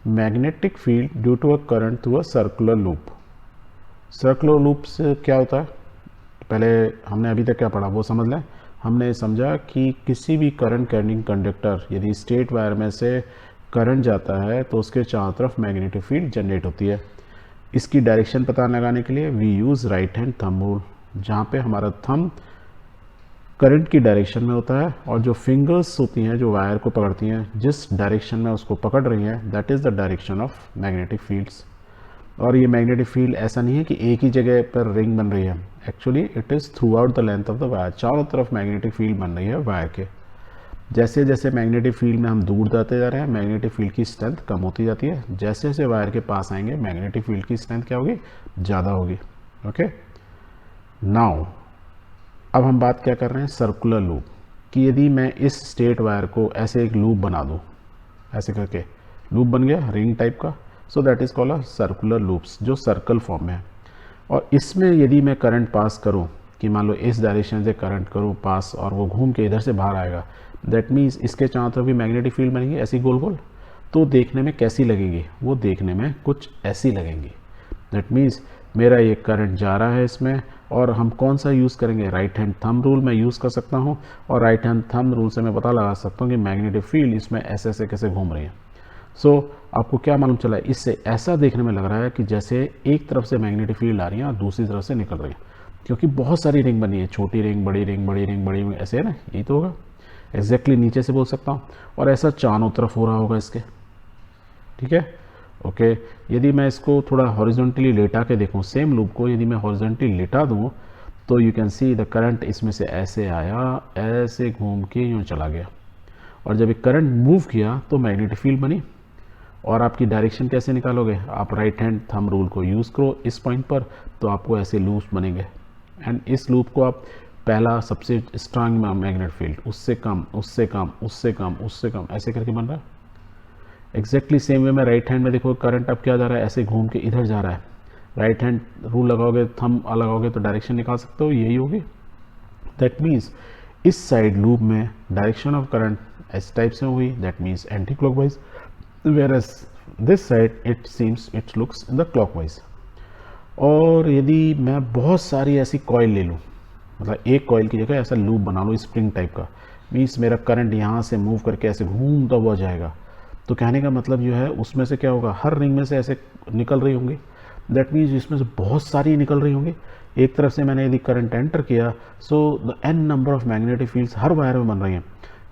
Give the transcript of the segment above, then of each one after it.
Magnetic field due to a current through a circular loop. Circular loop से क्या होता है, पहले हमने अभी तक क्या पढ़ा वो समझ लें। हमने समझा कि किसी भी करंट कैरिंग कंडक्टर यदि स्ट्रेट वायर में से करंट जाता है तो उसके चारों तरफ मैग्नेटिक फील्ड जनरेट होती है। इसकी डायरेक्शन पता लगाने के लिए we use right hand thumb rule, जहाँ पे हमारा थंब करंट की डायरेक्शन में होता है और जो फिंगर्स होती हैं जो वायर को पकड़ती हैं जिस डायरेक्शन में उसको पकड़ रही हैं that is the direction of magnetic fields. और ये मैग्नेटिक फील्ड ऐसा नहीं है कि एक ही जगह पर रिंग बन रही है, actually it is through out the length of the wire, चारों तरफ मैग्नेटिक फील्ड बन रही है वायर के। जैसे जैसे मैग्नेटिक फील्ड में हम दूर जाते जा रहे हैं मैग्नेटिक फील्ड की स्ट्रेंथ कम होती जाती है, जैसे जैसे वायर के पास आएंगे मैग्नेटिक फील्ड की स्ट्रेंथ क्या होगी, ज़्यादा होगी। ओके, नाउ अब हम बात क्या कर रहे हैं, सर्कुलर लूप कि यदि मैं इस स्ट्रेट वायर को ऐसे एक लूप बना दूँ, ऐसे करके लूप बन गया रिंग टाइप का, so that is called a circular loops जो सर्कल फॉर्म में है। और इसमें यदि मैं करंट पास करूं कि मान लो इस डायरेक्शन से करंट करूं पास और वो घूम के इधर से बाहर आएगा, दैट मीन्स इसके चारों तरफ भी मैग्नेटिक फील्ड बनेगी ऐसी गोल गोल, तो देखने में कैसी लगेगी, वो देखने में कुछ ऐसी लगेंगी। दैट मीन्स मेरा ये करंट जा रहा है इसमें, और हम कौन सा यूज़ करेंगे, राइट हैंड थंब रूल मैं यूज़ कर सकता हूँ, और राइट हैंड थंब रूल से मैं पता लगा सकता हूँ कि मैग्नेटिक फील्ड इसमें ऐसे ऐसे कैसे घूम रही है। सो आपको क्या मालूम चला, इससे ऐसा देखने में लग रहा है कि जैसे एक तरफ से मैग्नेटिक फील्ड आ रही है और दूसरी तरफ से निकल रही है, क्योंकि बहुत सारी रिंग बनी है, छोटी रिंग बड़ी रिंग बड़ी रिंग बड़ी रिंग, ऐसे है ना, यही तो होगा। एग्जैक्टली नीचे से बोल सकता हूँ, और ऐसा चारों तरफ हो रहा होगा इसके। ठीक है, ओके। यदि मैं इसको थोड़ा हॉरिजॉन्टली लेटा के देखूँ, सेम लूप को यदि मैं हॉरिजॉन्टली लेटा दूँ तो you can see the current इसमें से ऐसे आया, ऐसे घूम के यूँ चला गया, और जब एक करंट मूव किया तो मैग्नेटिक फील्ड बनी। और आपकी डायरेक्शन कैसे निकालोगे, आप राइट हैंड थंब रूल को यूज़ करो इस पॉइंट पर, तो आपको ऐसे लूप्स बनेंगे। एंड इस लूप को आप पहला सबसे स्ट्रांग मैग्नेट फील्ड, उससे कम उससे कम उससे कम उससे कम, ऐसे करके बन रहा है। एग्जैक्टली सेम वे में राइट हैंड में देखो करंट अब क्या जा रहा है, ऐसे घूम के इधर जा रहा है। राइट हैंड रूल लगाओगे, थंब लगाओगे तो डायरेक्शन निकाल सकते हो, यही होगी। दैट मीन्स इस साइड लूप में डायरेक्शन ऑफ करंट इस टाइप से हुई, that means anti clockwise, whereas this side it seems it looks in the clockwise। और यदि मैं बहुत सारी ऐसी कॉइल ले लूँ, मतलब एक कॉइल की जगह ऐसा लूप बना लो स्प्रिंग टाइप का, मीन्स मेरा करंट यहाँ से मूव करके ऐसे घूमता हुआ जाएगा, तो कहने का मतलब जो है उसमें से क्या होगा, हर रिंग में से ऐसे निकल रही होंगी। दैट मीन्स इसमें से बहुत सारी निकल रही होंगी। एक तरफ से मैंने यदि करंट एंटर किया, so the n number of magnetic fields her wire में बन रही हैं।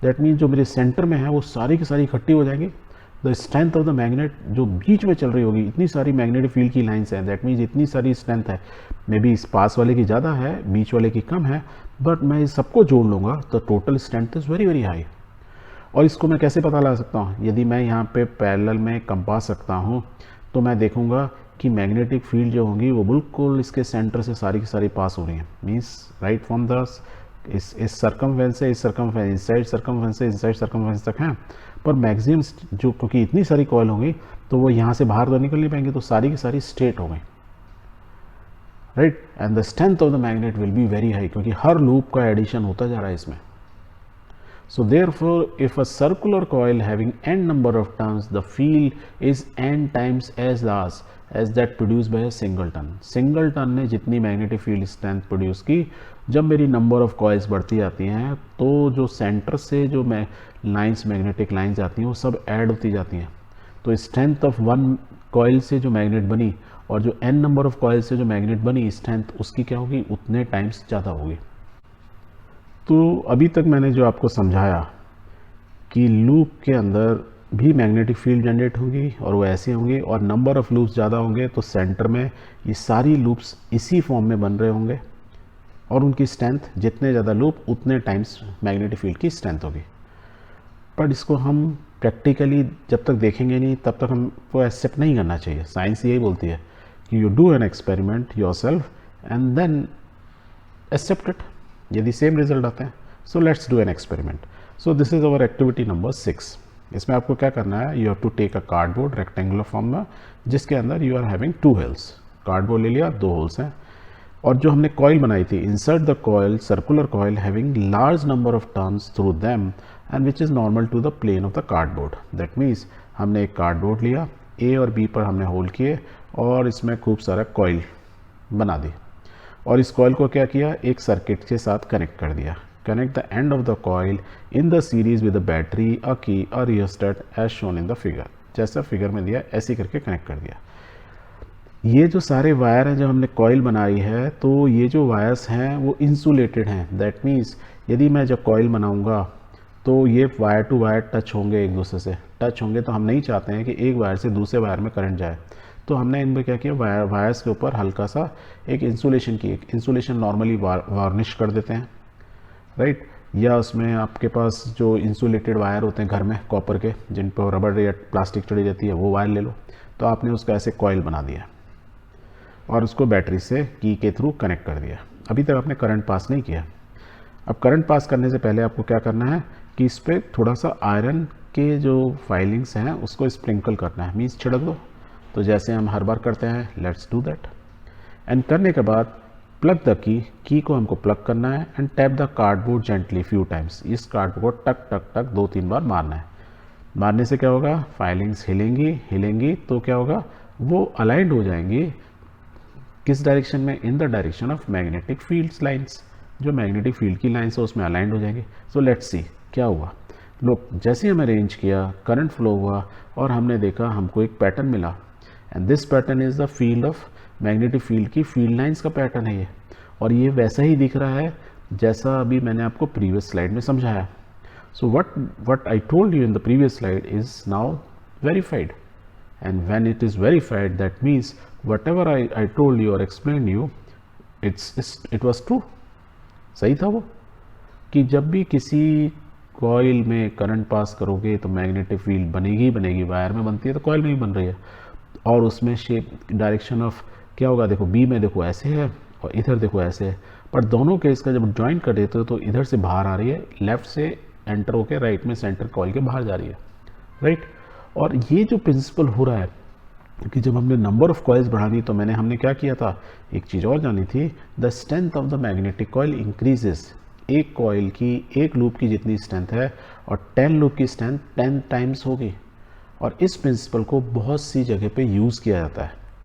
दैट मीन्स जो मेरे सेंटर में है वो सारी की सारी इकट्ठी हो जाएंगी। The strength of the magnet जो बीच में चल रही होगी, इतनी सारी मैग्नेटिक फील्ड की लाइन्स हैं, दैट मीन्स इतनी सारी स्ट्रेंथ है, मे बी इस पास वाले की ज़्यादा है बीच वाले की कम है, बट मैं इस सबको जोड़ लूँगा तो total strength is very very high. और इसको मैं कैसे पता लगा सकता हूँ, यदि मैं यहाँ पे पैरेलल में कंपास सकता हूँ तो मैं देखूँगा कि मैग्नेटिक फील्ड जो होंगी वो बिल्कुल इसके सेंटर से सारी की सारी पास हो रही हैं, मीन्स राइट फ्रॉम द इस सर्कमफेरेंस से इस सर्कमफेरेंस, इनसाइड सर्कमफेरेंस से इनसाइड सर्कमफेरेंस तक हैं, पर मैक्सिमम जो, क्योंकि इतनी सारी कॉइल होंगी तो वो यहाँ से बाहर तो निकल नहीं पाएंगे, तो सारी की सारी स्ट्रेट हो गई, right. And the strength of the magnet will be very high, क्योंकि हर लूप का एडिशन होता जा रहा है इसमें। So therefore, if a circular coil having n number of turns, the field is n times as large as that produced by a single turn। Single turn ने जितनी magnetic field strength produce की, जब मेरी number of coils बढ़ती जाती हैं तो जो सेंटर से जो लाइंस मैग्नेटिक लाइंस आती हैं वो सब ऐड होती जाती हैं, तो स्ट्रेंथ ऑफ वन कॉइल से जो मैग्नेट बनी और जो n नंबर ऑफ कॉइल से जो मैग्नेट बनी, स्ट्रेंथ उसकी क्या होगी, उतने टाइम्स ज़्यादा होगी। तो अभी तक मैंने जो आपको समझाया कि लूप के अंदर भी मैग्नेटिक फील्ड जनरेट होगी और वो ऐसे होंगे, और नंबर ऑफ़ लूप्स ज़्यादा होंगे तो सेंटर में ये सारी लूप्स इसी फॉर्म में बन रहे होंगे, और उनकी स्ट्रेंथ जितने ज़्यादा लूप उतने टाइम्स मैग्नेटिक फील्ड की स्ट्रेंथ होगी। पर इसको हम प्रैक्टिकली जब तक देखेंगे नहीं तब तक हमको एक्सेप्ट नहीं करना चाहिए। साइंस यही बोलती है कि you do an experiment yourself and then accept it, यदि सेम रिजल्ट आते हैं। So let's do an experiment. So this is our activity number 6। इसमें आपको क्या करना है, you have to take a cardboard rectangular form में, जिसके अंदर you are having 2 holes. Cardboard ले लिया, 2 होल्स हैं, और जो हमने कॉइल बनाई थी, insert the coil circular coil having large number of turns through them and which is normal to the plane of the cardboard. That means हमने एक कार्डबोर्ड लिया, ए और बी पर हमने होल किए और इसमें खूब सारा कॉइल बना दी और इस कॉइल को क्या किया, एक सर्किट के साथ कनेक्ट कर दिया। Connect the end of the coil in the series with a battery, a key, a rheostat as shown in the figure. जैसा फिगर में दिया ऐसे करके कनेक्ट कर दिया। ये जो सारे वायर हैं जो हमने कॉइल बनाई है, तो ये जो वायर्स हैं वो इंसुलेटेड हैं। दैट मीन्स यदि मैं जब कॉइल बनाऊंगा तो ये वायर टू वायर टच होंगे, एक दूसरे से टच होंगे। तो हम नहीं चाहते हैं कि एक वायर से दूसरे वायर में करंट जाए, तो हमने इनमें क्या किया, वायर्स के ऊपर हल्का सा एक इंसुलेशन की, एक इंसुलेशन नॉर्मली वार्निश कर देते हैं, राइट। या उसमें आपके पास जो इंसुलेटेड वायर होते हैं घर में कॉपर के, जिन पर रबड़ या प्लास्टिक चढ़ी जाती है, वो वायर ले लो। तो आपने उसका ऐसे कॉइल बना दिया और उसको बैटरी से की के थ्रू कनेक्ट कर दिया। अभी तक आपने करंट पास नहीं किया। अब करंट पास करने से पहले आपको क्या करना है कि इस पर थोड़ा सा आयरन के जो फाइलिंग्स हैं उसको स्प्रिंकल करना है, मीन्स छिड़क दो। तो जैसे हम हर बार करते हैं, लेट्स डू दैट। एंड करने के बाद प्लग द की को हमको प्लग करना है and tap the cardboard gently few times. इस कार्डबोर्ड को टक टक टक 2-3 बार मारना है। मारने से क्या होगा, फाइलिंग्स हिलेंगी तो क्या होगा, वो अलाइंड हो जाएंगी। किस डायरेक्शन में, in the direction of magnetic fields lines. जो मैग्नेटिक फील्ड की लाइन्स है उसमें अलाइंड हो जाएंगे। सो लेट्स सी क्या हुआ। लोग जैसे हमें अरेंज किया, करंट फ्लो हुआ और हमने देखा हमको एक पैटर्न मिला। And this pattern is the field of magnetic field की फील्ड लाइंस का पैटर्न है ये। और ये वैसा ही दिख रहा है जैसा अभी मैंने आपको प्रीवियस स्लाइड में समझाया। सो what I told you in the previous slide is now verified, and when it is verified, that means whatever I told you or explained you, it was true। सही था वो, कि जब भी किसी कॉइल में करंट पास करोगे तो मैग्नेटिक फील्ड बनेगी। वायर में बनती है तो कॉइल में भी बन रही है। और उसमें शेप, डायरेक्शन ऑफ क्या होगा, देखो बी में देखो ऐसे है और इधर देखो ऐसे है, पर दोनों केस का जब ज्वाइन कर देते हो तो इधर से बाहर आ रही है, लेफ्ट से एंटर होकर राइट में सेंटर कॉइल के बाहर जा रही है, राइट। और ये जो प्रिंसिपल हो रहा है कि जब हमने नंबर ऑफ कॉइल्स बढ़ानी, तो हमने क्या किया था, एक चीज़ और जानी थी, the strength of the magnetic coil increases. एक कॉइल की, एक लूप की जितनी स्ट्रेंथ है और 10 लूप की स्ट्रेंथ 10 टाइम्स होगी। और इस प्रिंसिपल को बहुत सी जगह पे यूज़ किया जाता है।